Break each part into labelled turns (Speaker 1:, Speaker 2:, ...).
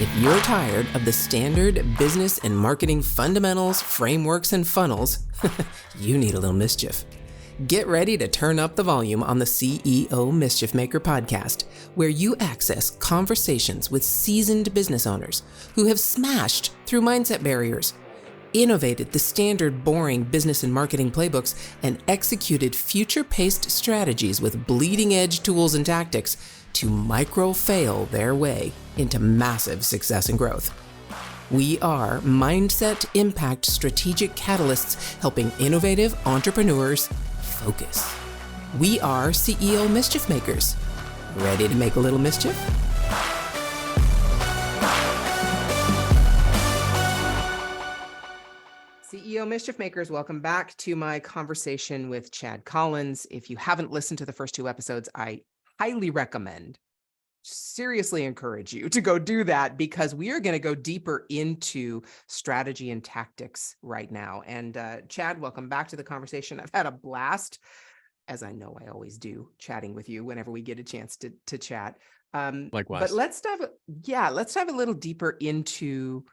Speaker 1: If you're tired of the standard business and marketing fundamentals, frameworks, and funnels, you need a little mischief. Get ready to turn up the volume on the CEO Mischief Maker podcast, where you access conversations with seasoned business owners who have smashed through mindset barriers, innovated the standard boring business and marketing playbooks, and executed future-paced strategies with bleeding-edge tools and tactics to micro-fail their way into massive success and growth. We are Mindset Impact Strategic Catalysts helping innovative entrepreneurs focus. We are CEO Mischief Makers. Ready to make a little mischief? CEO Mischief Makers, welcome back to my conversation with Chad Collins. If you haven't listened to the first two episodes, I highly recommend, seriously encourage you to go do that, because we are going to go deeper into strategy and tactics right now. And Chad, welcome back to the conversation. I've had a blast, as I know I always do, chatting with you whenever we get a chance to chat.
Speaker 2: Likewise.
Speaker 1: But let's dive a little deeper into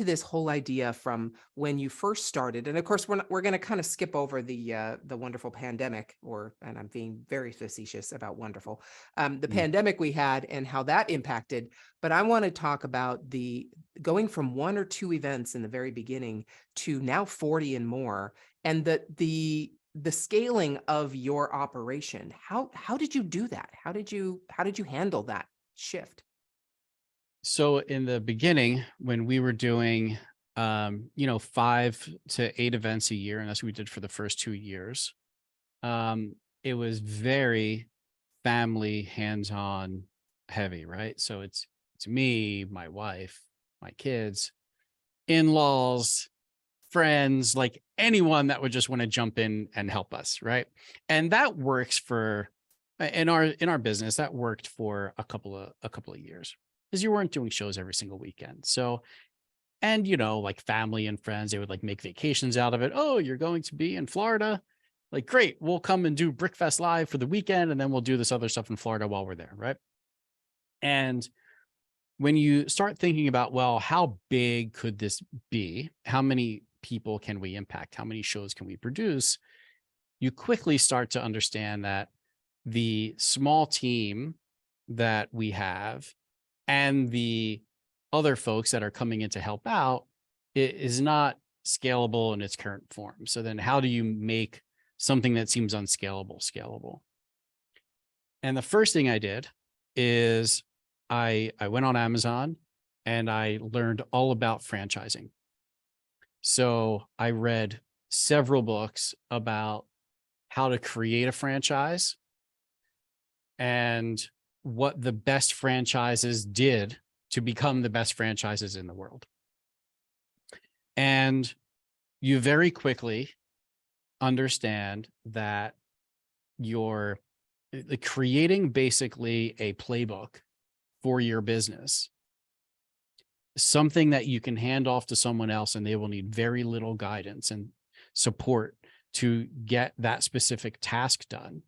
Speaker 1: this whole idea from when you first started. And of course, we're going to kind of skip over the wonderful pandemic, and I'm being very facetious about wonderful, the pandemic we had and how that impacted. But I want to talk about the going from one or two events in the very beginning to now 40 and more, and the scaling of your operation. How did you do that? How did you handle that shift?
Speaker 2: So in the beginning, when we were doing, 5 to 8 events a year, and that's what we did for the first 2 years, it was very family, hands-on heavy, right? So it's me, my wife, my kids, in-laws, friends, like anyone that would just want to jump in and help us, right? And that works in our business. That worked for a couple of years, because you weren't doing shows every single weekend. So, and like family and friends, they would like make vacations out of it. Oh, you're going to be in Florida? Like, great, we'll come and do Brickfest Live for the weekend, and then we'll do this other stuff in Florida while we're there, right? And when you start thinking about, well, how big could this be? How many people can we impact? How many shows can we produce? You quickly start to understand that the small team that we have and the other folks that are coming in to help out, it is not scalable in its current form. So then how do you make something that seems unscalable scalable? And the first thing I did is I went on Amazon and I learned all about franchising. So I read several books about how to create a franchise and what the best franchises did to become the best franchises in the world. And you very quickly understand that you're creating basically a playbook for your business, something that you can hand off to someone else, and they will need very little guidance and support to get that specific task done,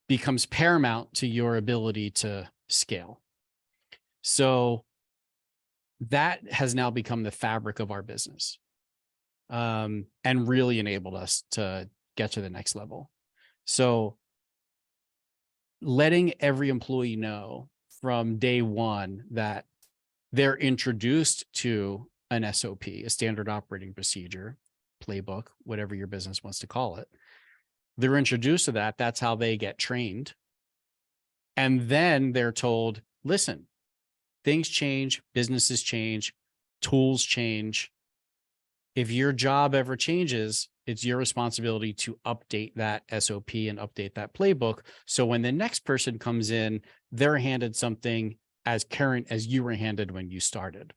Speaker 2: becomes paramount to your ability to scale. So that has now become the fabric of our business, and really enabled us to get to the next level. So letting every employee know from day one that they're introduced to an SOP, a standard operating procedure, playbook, whatever your business wants to call it. They're introduced to that. That's how they get trained. And then they're told, listen, things change, businesses change, tools change. If your job ever changes, it's your responsibility to update that SOP and update that playbook. So when the next person comes in, they're handed something as current as you were handed when you started.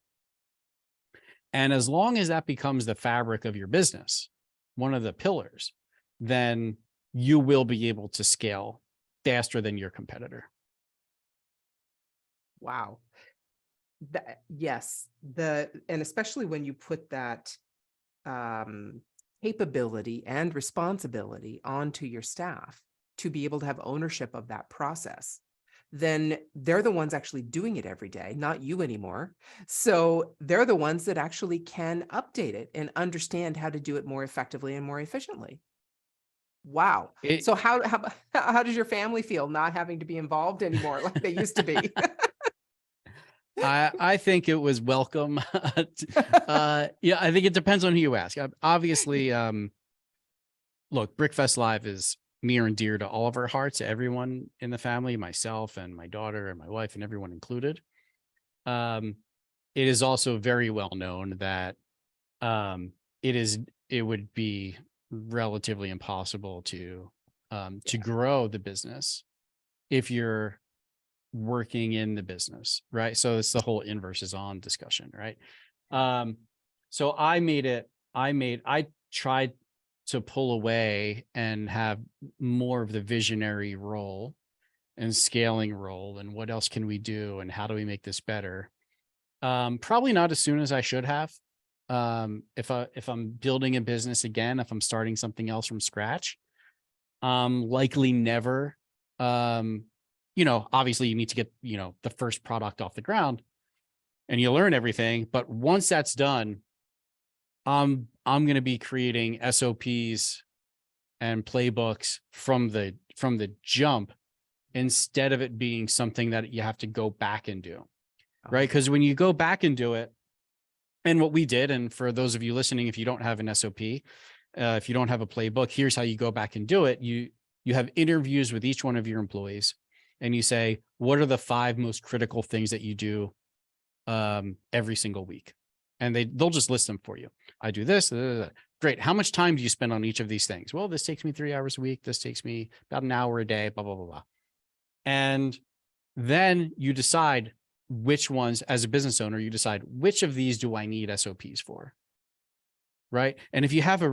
Speaker 2: And as long as that becomes the fabric of your business, one of the pillars, then you will be able to scale faster than your competitor.
Speaker 1: Wow. Yes. And especially when you put that capability and responsibility onto your staff to be able to have ownership of that process. then they're the ones actually doing it every day, not you anymore. So they're the ones that actually can update it and understand how to do it more effectively and more efficiently. Wow.
Speaker 2: It,
Speaker 1: So how does your family feel not having to be involved anymore like they used to be?
Speaker 2: I think it was welcome. Yeah, I think it depends on who you ask. Obviously, look, Brickfest Live is near and dear to all of our hearts, everyone in the family, myself and my daughter and my wife and everyone included. It is also very well known that it would be relatively impossible to grow the business if you're working in the business, right? So it's the whole in versus on discussion, right? So I tried to pull away and have more of the visionary role and scaling role, and what else can we do and how do we make this better? Probably not as soon as I should have. If I'm building a business again, if I'm starting something else from scratch, likely never. Obviously you need to get, the first product off the ground and you learn everything. But once that's done, I'm going to be creating SOPs and playbooks from the jump, instead of it being something that you have to go back and do. Right. Because when you go back and do it, and what we did, and for those of you listening, if you don't have an SOP, if you don't have a playbook, here's how you go back and do it. You have interviews with each one of your employees, and you say, what are the 5 most critical things that you do every single week? And they'll just list them for you. I do this. Great. How much time do you spend on each of these things? Well, this takes me 3 hours a week. This takes me about an hour a day, blah, blah, blah, blah. And then you decide which ones, as a business owner, you decide which of these do I need SOPs for? Right. And if you have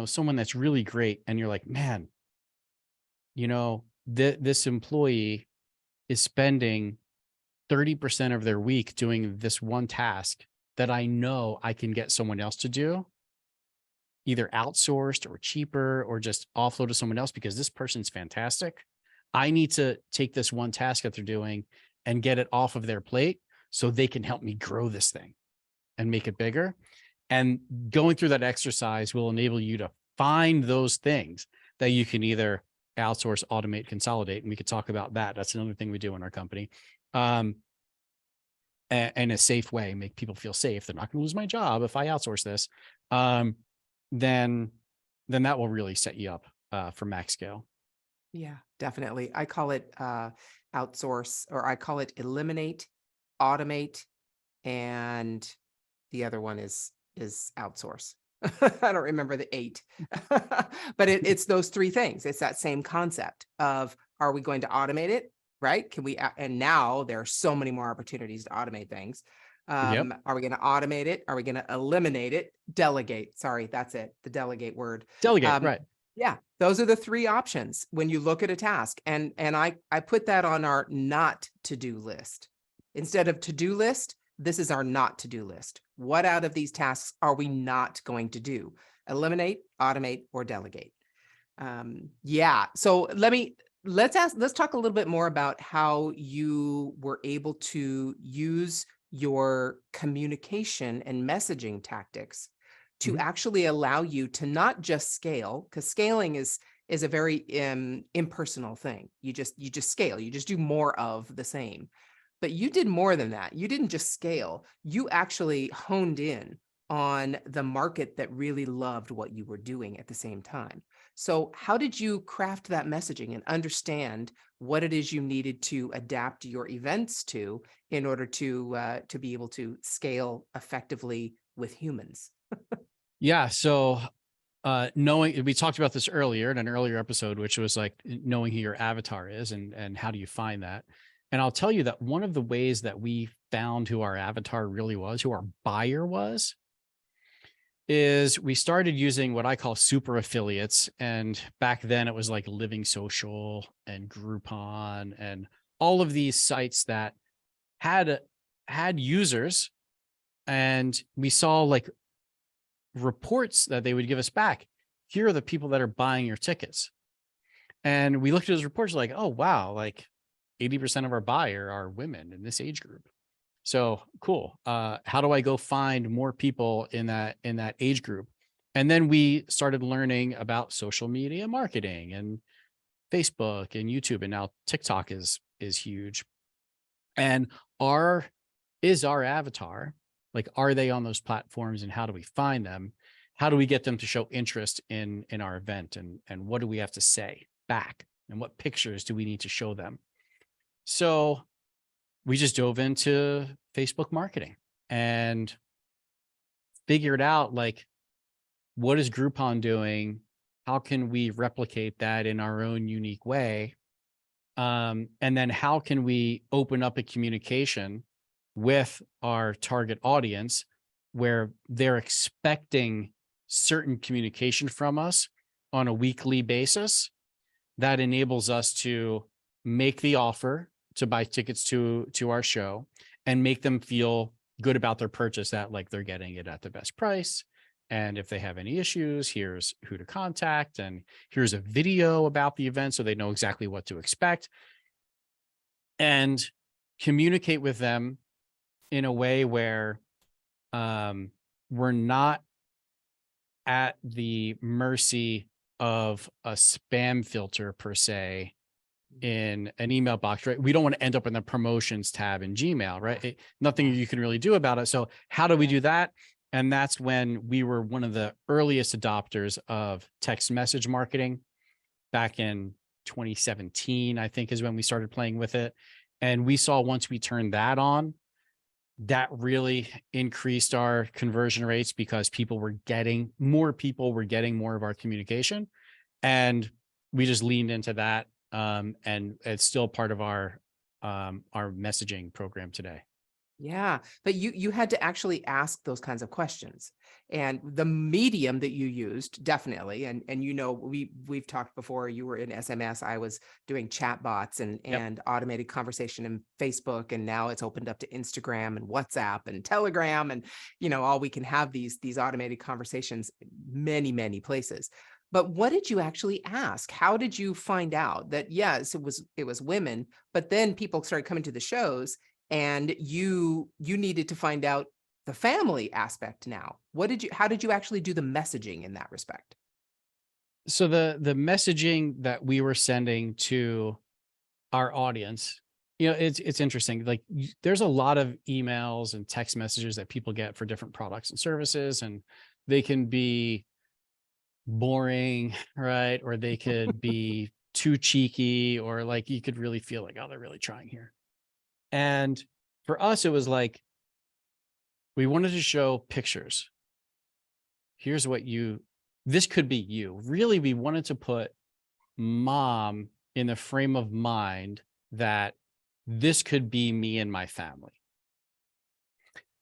Speaker 2: someone that's really great and you're like, man, this employee is spending 30% of their week doing this one task that I know I can get someone else to do, either outsourced or cheaper, or just offload to someone else because this person's fantastic. I need to take this one task that they're doing and get it off of their plate so they can help me grow this thing and make it bigger. And going through that exercise will enable you to find those things that you can either outsource, automate, consolidate. And we could talk about that. That's another thing we do in our company. And a safe way, make people feel safe. They're not going to lose my job if I outsource this. Then that will really set you up for max scale.
Speaker 1: Yeah, definitely. I call it outsource, or I call it eliminate, automate, and the other one is outsource. I don't remember the 8, but it's those 3 things. It's that same concept of, are we going to automate it? Right? Can we? And now there are so many more opportunities to automate things.
Speaker 2: Yep.
Speaker 1: Are we going to automate it? Are we going to eliminate it? Delegate. Sorry, that's it. The delegate word.
Speaker 2: Delegate. Right.
Speaker 1: Yeah, those are the 3 options when you look at a task. And I put that on our not to do list. Instead of to-do list, this is our not to do list. What out of these tasks are we not going to do? Eliminate, automate, or delegate. Yeah. So let's talk a little bit more about how you were able to use your communication and messaging tactics to actually allow you to not just scale, because scaling is a very impersonal thing. You just scale, you just do more of the same. But you did more than that. You didn't just scale, you actually honed in on the market that really loved what you were doing at the same time. So how did you craft that messaging and understand what it is you needed to adapt your events to in order to be able to scale effectively with humans?
Speaker 2: Yeah. So knowing, we talked about this earlier in an earlier episode, which was like knowing who your avatar is and how do you find that? And I'll tell you that one of the ways that we found who our avatar really was, who our buyer was, is we started using what I call super affiliates. And back then it was like Living Social and Groupon and all of these sites that had users, and we saw like reports that they would give us back. Here are the people that are buying your tickets. And we looked at those reports like, oh, wow, like 80% of our buyer are women in this age group. So cool. How do I go find more people in that age group? And then we started learning about social media marketing and Facebook and YouTube, and now TikTok is huge. And is our avatar, like, are they on those platforms, and how do we find them? How do we get them to show interest in our event, and what do we have to say back, and what pictures do we need to show them? So we just dove into Facebook marketing and figured out, like, what is Groupon doing? How can we replicate that in our own unique way? And then how can we open up a communication with our target audience where they're expecting certain communication from us on a weekly basis that enables us to make the offer to buy tickets to our show and make them feel good about their purchase, that like they're getting it at the best price. And if they have any issues, here's who to contact, and here's a video about the event so they know exactly what to expect, and communicate with them in a way where we're not at the mercy of a spam filter per se in an email box, right? We don't want to end up in the promotions tab in Gmail, right? Nothing you can really do about it. So how do we do that? And that's when we were one of the earliest adopters of text message marketing back in 2017, I think, is when we started playing with it. And we saw once we turned that on, that really increased our conversion rates because people were getting more of our communication. And we just leaned into that. And it's still part of our messaging program today.
Speaker 1: Yeah, but you had to actually ask those kinds of questions, and the medium that you used, definitely. And we've talked before. You were in SMS. I was doing chat bots and automated conversation in Facebook, and now it's opened up to Instagram and WhatsApp and Telegram, and all we can have these automated conversations many places. But what did you actually ask? How did you find out that yes, it was women, but then people started coming to the shows? And you needed to find out the family aspect now. How did you actually do the messaging in that respect?
Speaker 2: So the messaging that we were sending to our audience, it's interesting. Like, there's a lot of emails and text messages that people get for different products and services, and they can be boring, right? Or they could be too cheeky, or like you could really feel like, oh, they're really trying here. And for us, it was like, we wanted to show pictures. Here's this could be you. Really, we wanted to put mom in the frame of mind that this could be me and my family.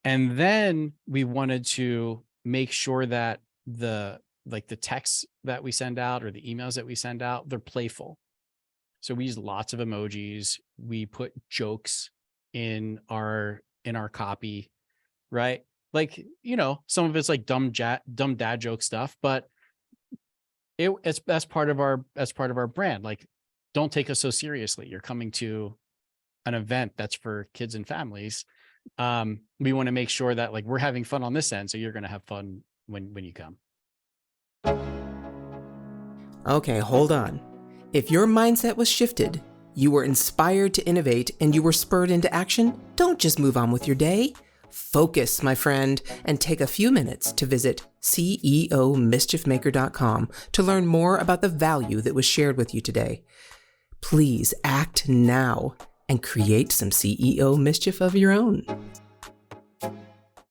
Speaker 2: And then we wanted to make sure that the texts that we send out or the emails that we send out, they're playful. So we use lots of emojis. We put jokes in our copy, right? Like, some of it's like dumb dad joke stuff, but it's as part of our brand. Like, don't take us so seriously. You're coming to an event that's for kids and families. We want to make sure that, like, we're having fun on this end, so you're going to have fun when you come.
Speaker 1: Okay, hold on. If your mindset was shifted, you were inspired to innovate, and you were spurred into action, don't just move on with your day. Focus, my friend, and take a few minutes to visit CEOmischiefmaker.com to learn more about the value that was shared with you today. Please act now and create some CEO mischief of your own.